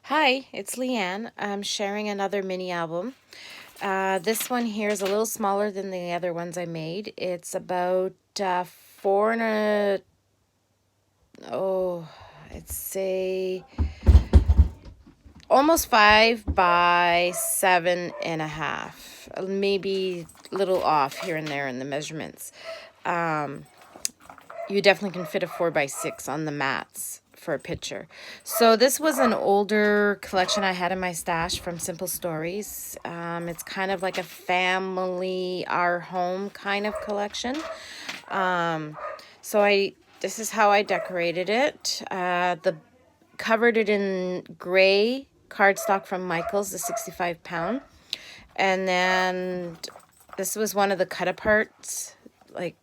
Hi, it's Leanne. I'm sharing another mini album. This one here is a little smaller than the other ones I made. It's about four and a, oh, I'd say almost 5 by 7.5. Maybe a little off here and there in the measurements. Um, you definitely can fit a 4 by 6 on the mats for a picture. So this was an older collection I had in my stash from Simple Stories. It's kind of like a family, our home kind of collection. So this is how I decorated it. The covered it in gray cardstock from Michaels, the 65 pound. And then this was one of the cut aparts, like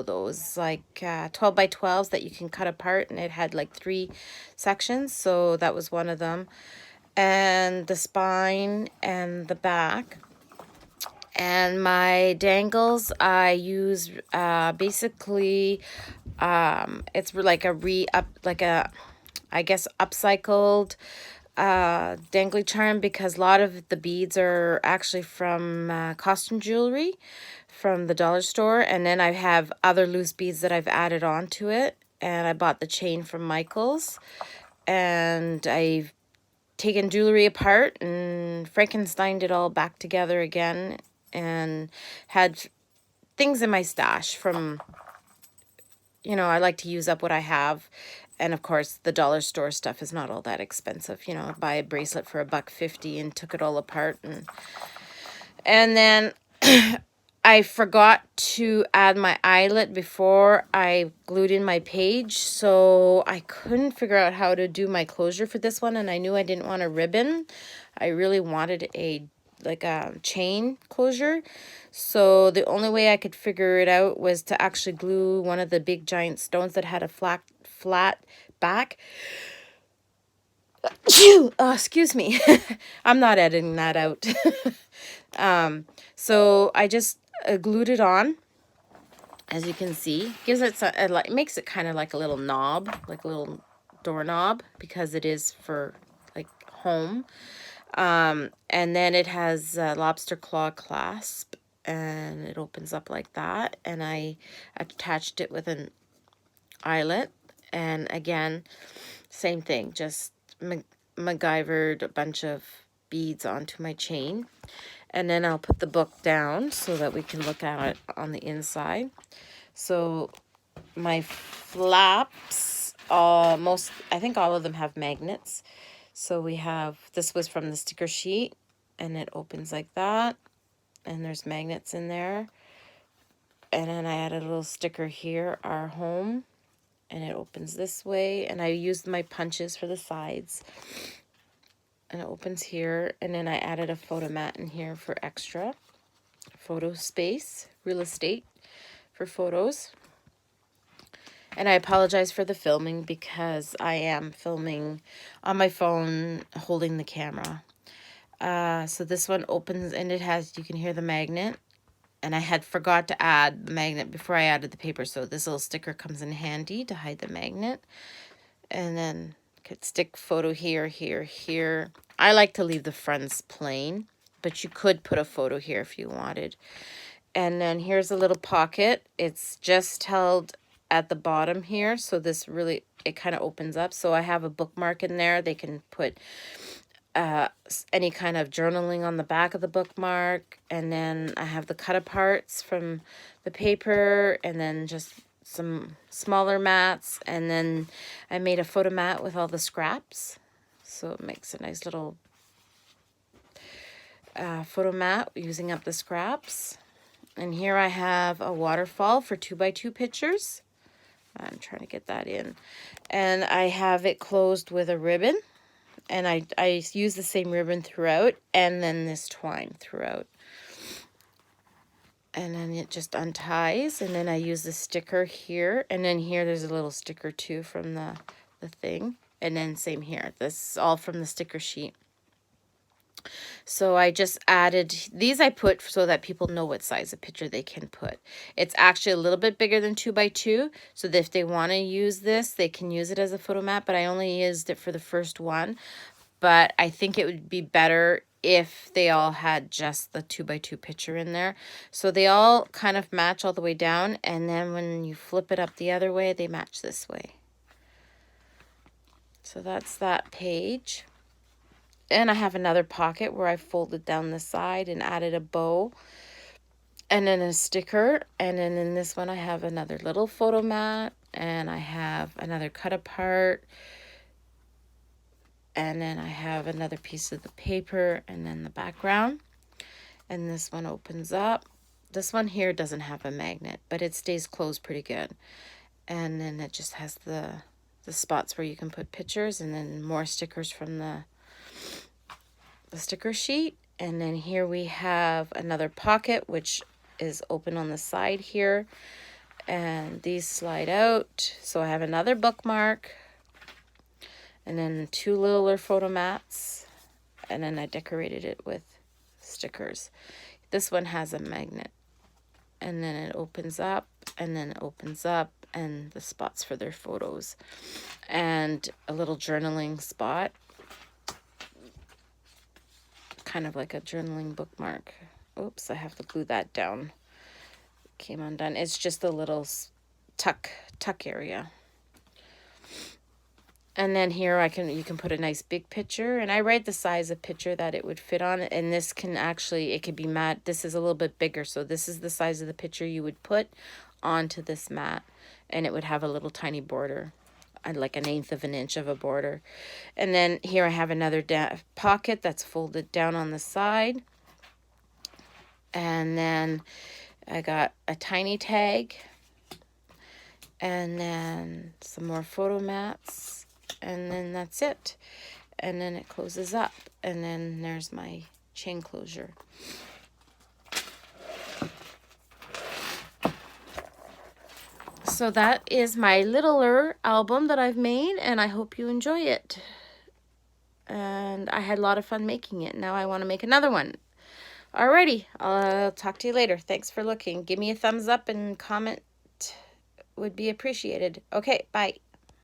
those like 12 by 12s that you can cut apart, and it had like 3 sections, so that was one of them. And the spine and the back. And my dangles, I use basically it's like I guess upcycled dangly charm, because a lot of the beads are actually from costume jewelry from the dollar store, and then I have other loose beads that I've added on to it. And I bought the chain from Michaels, and I've taken jewelry apart and Frankensteined it all back together again, and had things in my stash from, I like to use up what I have. And of course, the dollar store stuff is not all that expensive. Buy a bracelet for $1.50 and took it all apart. And then I forgot to add my eyelet before I glued in my page. So I couldn't figure out how to do my closure for this one. And I knew I didn't want a ribbon. I really wanted a chain closure. So the only way I could figure it out was to actually glue one of the big giant stones that had a flat back. Excuse me. I'm not editing that out. So I just glued it on. As you can see, gives it it makes it kind of like a little knob, like a little doorknob, because it is for like home. And then it has a lobster claw clasp, and it opens up like that. And I attached it with an eyelet, and again, same thing, just MacGyvered a bunch of beads onto my chain. And then I'll put the book down so that we can look at it on the inside. So my flaps, I think all of them have magnets. So this was from the sticker sheet, and it opens like that, and there's magnets in there. And then I added a little sticker here, our home, and it opens this way. And I used my punches for the sides, and it opens here. And then I added a photo mat in here for extra photo space, real estate for photos. And I apologize for the filming, because I am filming on my phone holding the camera. So this one opens, and you can hear the magnet. And I had forgot to add the magnet before I added the paper, so this little sticker comes in handy to hide the magnet. And then could stick photo here, here, here. I like to leave the fronts plain, but you could put a photo here if you wanted. And then here's a little pocket. It's just held at the bottom here, so this really, it kind of opens up. So I have a bookmark in there. They can put any kind of journaling on the back of the bookmark. And then I have the cut aparts from the paper, and then just some smaller mats. And then I made a photo mat with all the scraps, so it makes a nice little photo mat using up the scraps. And here I have a waterfall for 2x2 pictures. I'm trying to get that in. And I have it closed with a ribbon. And I use the same ribbon throughout, and then this twine throughout. And then it just unties, and then I use the sticker here. And then here there's a little sticker too from the thing. And then same here. This is all from the sticker sheet. So I just added, these I put so that people know what size of picture they can put. It's actually a little bit bigger than 2x2, so that if they want to use this, they can use it as a photo mat, but I only used it for the first one. But I think it would be better if they all had just the 2x2 picture in there. So they all kind of match all the way down, and then when you flip it up the other way, they match this way. So that's that page. And I have another pocket where I folded down the side and added a bow and then a sticker. And then in this one I have another little photo mat, and I have another cut apart, and then I have another piece of the paper, and then the background. And this one opens up. This one here doesn't have a magnet, but it stays closed pretty good. And then it just has the spots where you can put pictures, and then more stickers from the sticker sheet. And then here we have another pocket, which is open on the side here, and these slide out. So I have another bookmark, and then two littler photo mats, and then I decorated it with stickers. This one has a magnet, and then it opens up, and then it opens up, and the spots for their photos, and a little journaling spot, kind of like a journaling bookmark. Oops, I have to glue that down. Came undone. It's just a little tuck area. And then here you can put a nice big picture, and I write the size of picture that it would fit on. And this can actually, it could be mat. This is a little bit bigger, so this is the size of the picture you would put onto this mat, and it would have a little tiny border, like 1/8 of an inch of a border. And then here I have another pocket that's folded down on the side, and then I got a tiny tag, and then some more photo mats, and then that's it. And then it closes up, and then there's my chain closure. So that is my littler album that I've made, and I hope you enjoy it. And I had a lot of fun making it. Now I want to make another one. Alrighty, I'll talk to you later. Thanks for looking. Give me a thumbs up and comment would be appreciated. Okay, bye.